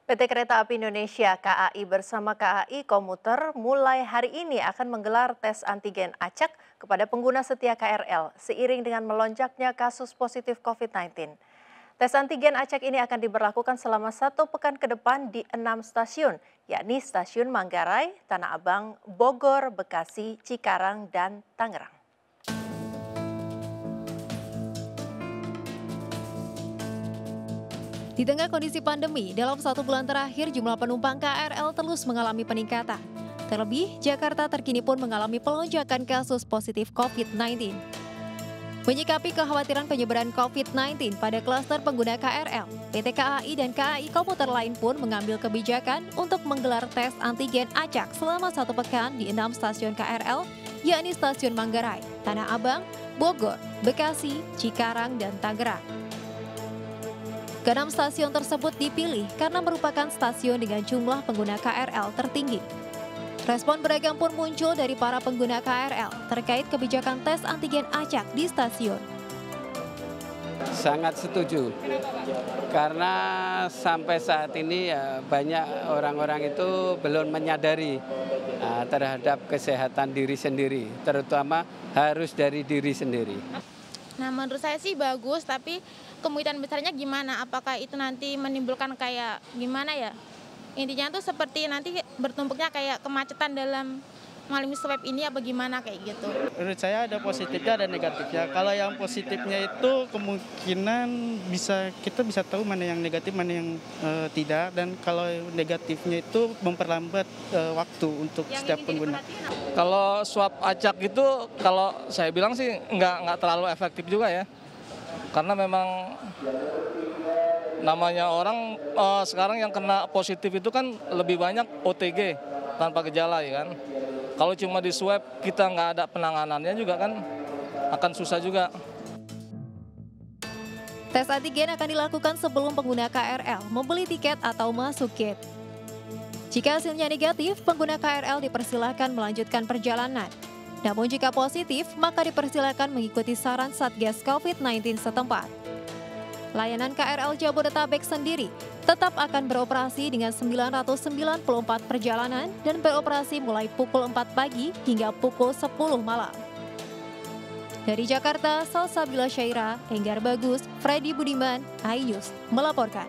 PT Kereta Api Indonesia (KAI) bersama KAI Komuter mulai hari ini akan menggelar tes antigen acak kepada pengguna setia KRL seiring dengan melonjaknya kasus positif COVID-19. Tes antigen acak ini akan diberlakukan selama 1 pekan ke depan di 6 stasiun, yakni Stasiun Manggarai, Tanah Abang, Bogor, Bekasi, Cikarang, dan Tangerang. Di tengah kondisi pandemi, dalam 1 bulan terakhir jumlah penumpang KRL terus mengalami peningkatan. Terlebih, Jakarta terkini pun mengalami pelonjakan kasus positif COVID-19. Menyikapi kekhawatiran penyebaran COVID-19 pada klaster pengguna KRL, PT KAI dan KAI Komuter lain pun mengambil kebijakan untuk menggelar tes antigen acak selama 1 pekan di 6 stasiun KRL, yakni Stasiun Manggarai, Tanah Abang, Bogor, Bekasi, Cikarang, dan Tangerang. Ke-6 stasiun tersebut dipilih karena merupakan stasiun dengan jumlah pengguna KRL tertinggi. Respon beragam pun muncul dari para pengguna KRL terkait kebijakan tes antigen acak di stasiun. Sangat setuju, karena sampai saat ini ya banyak orang-orang itu belum menyadari terhadap kesehatan diri sendiri, terutama harus dari diri sendiri. Nah, menurut saya sih bagus, tapi kemungkinan besarnya gimana? Apakah itu nanti menimbulkan kayak gimana ya? Intinya tuh seperti nanti bertumpuknya kayak kemacetan dalam melalui swab ini apa gimana kayak gitu. Menurut saya ada positifnya, ada negatifnya. Kalau yang positifnya itu kemungkinan kita bisa tahu mana yang negatif, mana yang tidak. Dan kalau negatifnya itu memperlambat waktu untuk Yang setiap ini jadi pengguna. perhatian. Kalau swab acak itu, kalau saya bilang sih nggak terlalu efektif juga ya. Karena memang namanya orang sekarang yang kena positif itu kan lebih banyak OTG tanpa gejala ya kan. Kalau cuma di swab kita nggak ada penanganannya juga kan akan susah juga. Tes antigen akan dilakukan sebelum pengguna KRL membeli tiket atau masuk gate. Jika hasilnya negatif, pengguna KRL dipersilakan melanjutkan perjalanan. Namun jika positif, maka dipersilakan mengikuti saran Satgas COVID-19 setempat. Layanan KRL Jabodetabek sendiri tetap akan beroperasi dengan 994 perjalanan dan beroperasi mulai pukul 4 pagi hingga pukul 10 malam. Dari Jakarta, Salsabila Syaira, Enggar Bagus, Freddy Budiman, iNews melaporkan.